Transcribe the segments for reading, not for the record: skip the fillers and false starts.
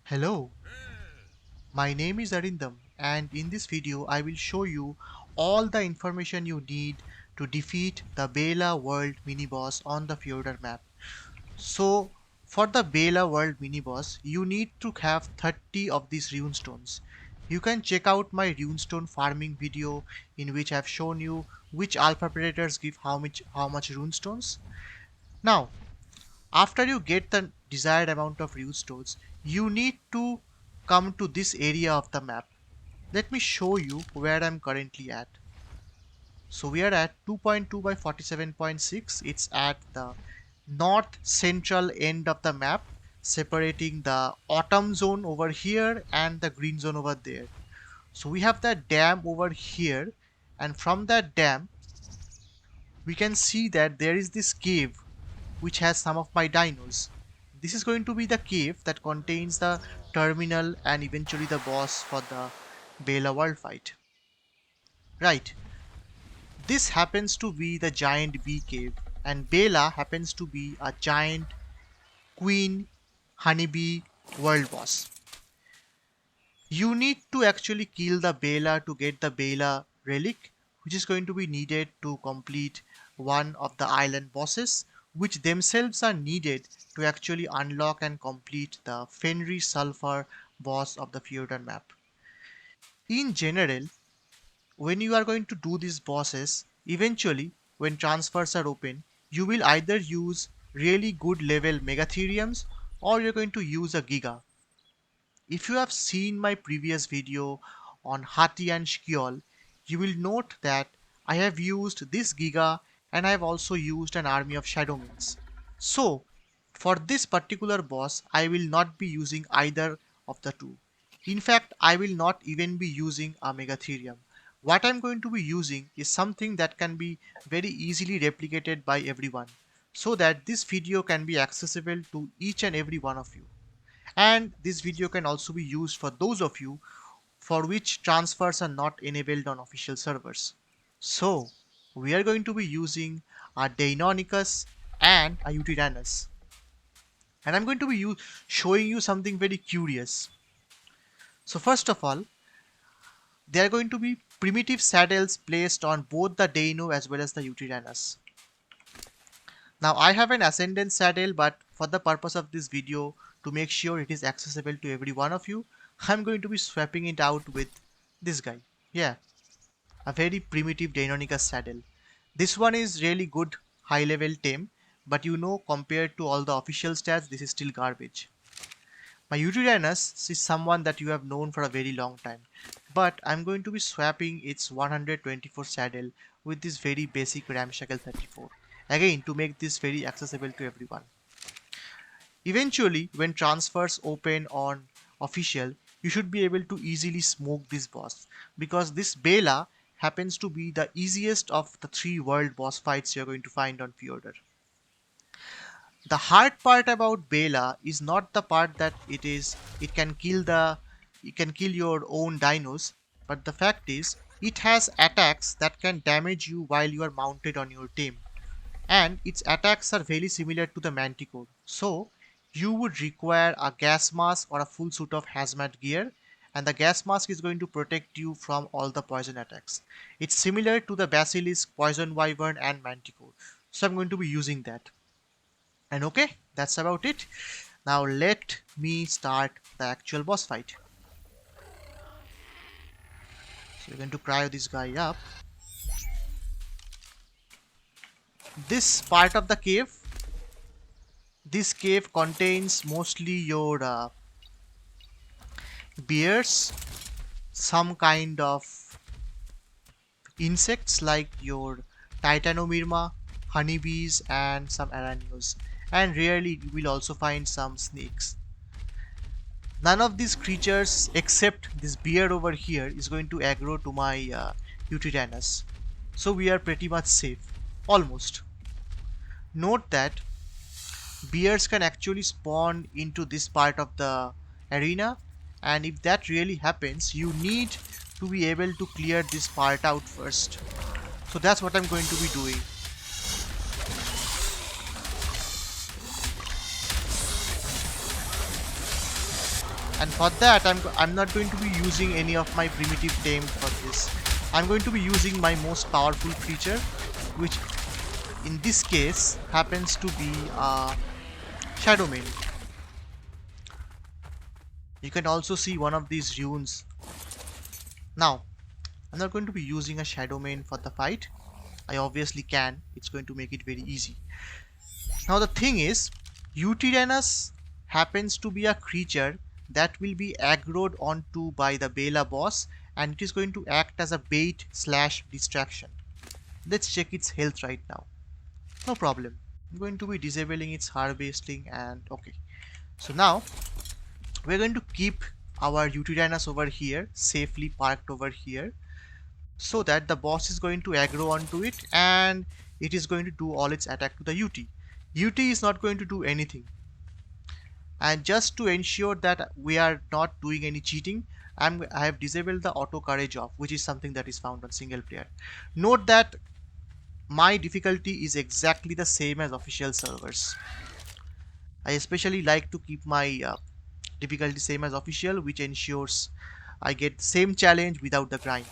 Hello, my name is Arindam and in this video I will show you all the information you need to defeat the BEYLA World mini-boss on the Fjordur map. So for the BEYLA World mini-boss you need to have 30 of these runestones. You can check out my runestone farming video in which I have shown you which alpha predators give how much runestones. Now after you get the desired amount of runestones, you need to come to this area of the map. Let me show you where I'm currently at. So we are at 2.2 by 47.6. It's at the north central end of the map, separating the autumn zone over here and the green zone over there. So we have the dam over here, and from that dam we can see that there is this cave which has some of my dinos. This is going to be the cave that contains the terminal and eventually the boss for the BEYLA world fight. Right, this happens to be the giant bee cave, and BEYLA happens to be a giant queen honeybee world boss. You need to actually kill the BEYLA to get the BEYLA relic, which is going to be needed to complete one of the island bosses, which themselves are needed to actually unlock and complete the Fenrir Sulfur boss of the Fjordur map. In general, when you are going to do these bosses, eventually when transfers are open, you will either use really good level Megatheriums or you're going to use a Giga. If you have seen my previous video on Hati and Shkiol, you will note that I have used this Giga and I have also used an army of Shadowmins. So, for this particular boss, I will not be using either of the two. In fact, I will not even be using a Megatherium. What I'm going to be using is something that can be very easily replicated by everyone, so that this video can be accessible to each and every one of you. And this video can also be used for those of you for which transfers are not enabled on official servers. So, we are going to be using a Deinonychus and a Yutyrannus. And I'm going to be showing you something very curious. So first of all, there are going to be primitive saddles placed on both the Deino as well as the Yutyrannus. Now I have an ascendant saddle, but for the purpose of this video, to make sure it is accessible to every one of you, I'm going to be swapping it out with this guy. Yeah, a very primitive Deinonychus saddle. This one is really good high level tame, but you know, compared to all the official stats, this is still garbage. My Yutyrannus is someone that you have known for a very long time, but I'm going to be swapping its 124 saddle with this very basic Ramshackle 34. Again, to make this very accessible to everyone. Eventually, when transfers open on official, you should be able to easily smoke this boss, because this BEYLA happens to be the easiest of the 3 world boss fights you're going to find on Fjordur. The hard part about BEYLA is not the part that it can kill your own dinos, but the fact is it has attacks that can damage you while you are mounted on your team, and its attacks are very similar to the Manticore. So you would require a gas mask or a full suit of hazmat gear, and the gas mask is going to protect you from all the poison attacks. It's similar to the Basilisk, Poison Wyvern and Manticore. So I'm going to be using that. And okay, that's about it. Now let me start the actual boss fight. So we're going to cryo this guy up. This part of the cave, this cave contains mostly your bears, some kind of insects like your Titanomyrma, honeybees and some araneos. And rarely you will also find some snakes. None of these creatures except this bear over here is going to aggro to my Yutyrannus. So we are pretty much safe. Almost. Note that bears can actually spawn into this part of the arena, and if that really happens, you need to be able to clear this part out first. So that's what I'm going to be doing. And for that, I'm not going to be using any of my primitive tame for this. I'm going to be using my most powerful creature, which in this case happens to be Shadow Main. You can also see one of these runes. Now, I'm not going to be using a Shadow Main for the fight. I obviously can. It's going to make it very easy. Now the thing is, Yutyrannus happens to be a creature that will be aggroed onto by the BEYLA boss, and it is going to act as a bait slash distraction. Let's check its health right now. No problem. I'm going to be disabling its harvesting and okay. So now we're going to keep our Yutyrannus over here, safely parked over here, so that the boss is going to aggro onto it and it is going to do all its attack to the UT. UT is not going to do anything. And just to ensure that we are not doing any cheating, I have disabled the auto courage off, which is something that is found on single player. Note that my difficulty is exactly the same as official servers. I especially like to keep my difficulty same as official, which ensures I get the same challenge without the grind.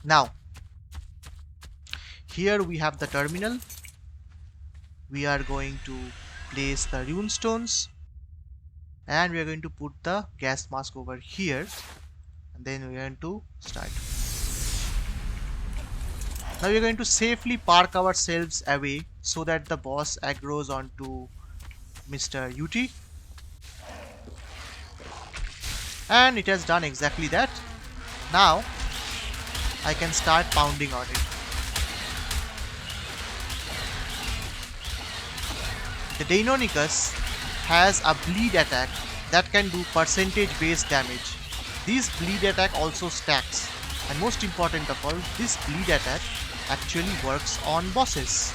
Now, here we have the terminal. We are going to place the rune stones and we are going to put the gas mask over here, and then we are going to start. Now we are going to safely park ourselves away so that the boss aggros onto Mr. UT, and it has done exactly that. Now I can start pounding on it. The Deinonychus has a bleed attack that can do percentage based damage. This bleed attack also stacks, and most important of all, this bleed attack actually works on bosses.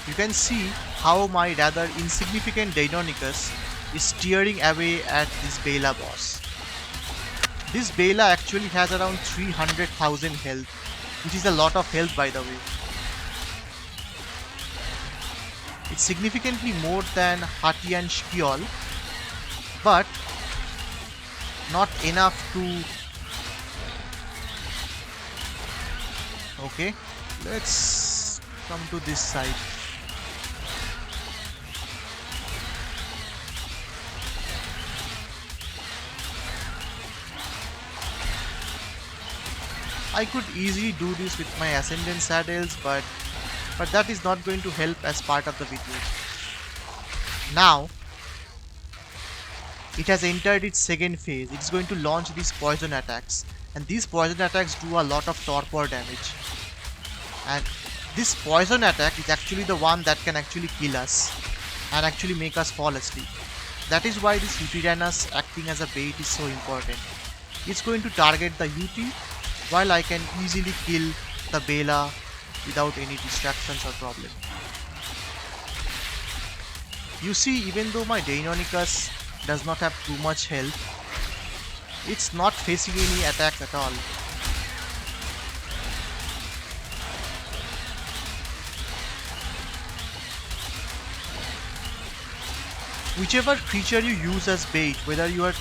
You can see how my rather insignificant Deinonychus is steering away at this BEYLA boss. This BEYLA actually has around 300,000 health, which is a lot of health by the way. It's significantly more than Hati and Shkiol, but not enough to... Okay, let's come to this side. I could easily do this with my Ascendant saddles, but that is not going to help as part of the video. Now, it has entered its second phase. It's going to launch these poison attacks, and these poison attacks do a lot of torpor damage. And this poison attack is actually the one that can actually kill us and actually make us fall asleep. That is why this Yutyrannus acting as a bait is so important. It's going to target the UT while I can easily kill the BEYLA without any distractions or problem. You see, even though my Deinonychus does not have too much health, it's not facing any attacks at all. Whichever creature you use as bait, whether you are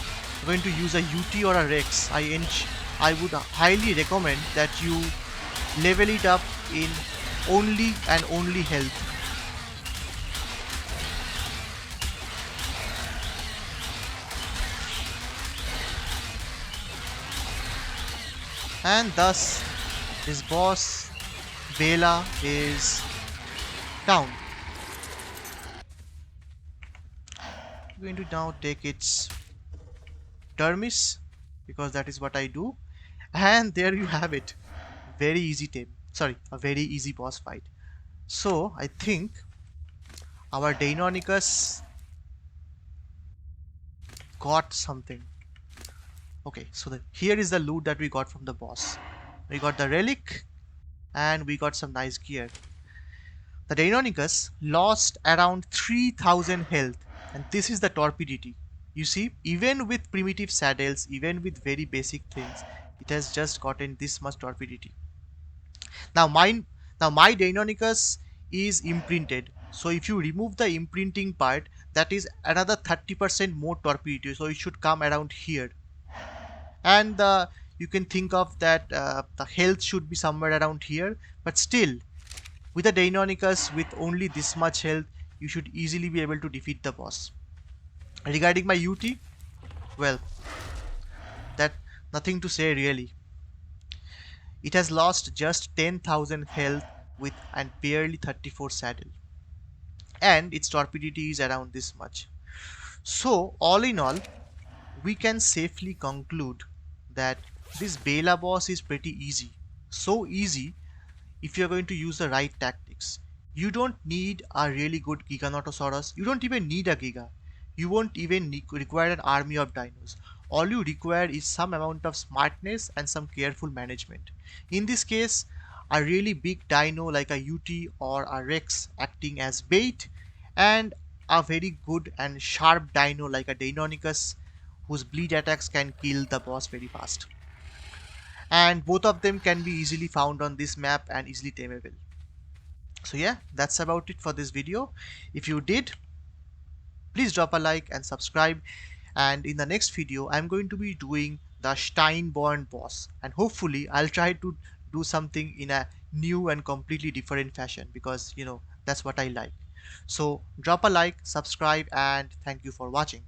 going to use a UT or a Rex, I would highly recommend that you level it up in only and only health. And thus this boss BEYLA is down. I'm going to now take its Dermis, because that is what I do, and there you have it. Very easy tame. Sorry, a very easy boss fight. So I think our Deinonychus got something. Okay, so here is the loot that we got from the boss. We got the relic and we got some nice gear. The Deinonychus lost around 3000 health, and this is the torpidity. You see, even with primitive saddles, even with very basic things, it has just gotten this much torpidity. Now my Deinonychus is imprinted. So if you remove the imprinting part, that is another 30% more torpidity. So it should come around here. And you can think of that the health should be somewhere around here. But still, with a Deinonychus with only this much health, you should easily be able to defeat the boss. Regarding my UT, well, that nothing to say really. It has lost just 10,000 health with and barely 34 saddle. And its torpidity is around this much. So, all in all, we can safely conclude that this BEYLA boss is pretty easy. So easy if you're going to use the right tactics. You don't need a really good Giganotosaurus. You don't even need a Giga. You won't even require an army of dinos. All you require is some amount of smartness and some careful management. In this case, a really big dino like a UT or a Rex acting as bait, and a very good and sharp dino like a Deinonychus whose bleed attacks can kill the boss very fast. And both of them can be easily found on this map and easily tameable. So yeah, that's about it for this video. If you did, please drop a like and subscribe. And in the next video, I'm going to be doing the Steinborn boss, and hopefully I'll try to do something in a new and completely different fashion, because that's what I like. So drop a like, subscribe, and thank you for watching.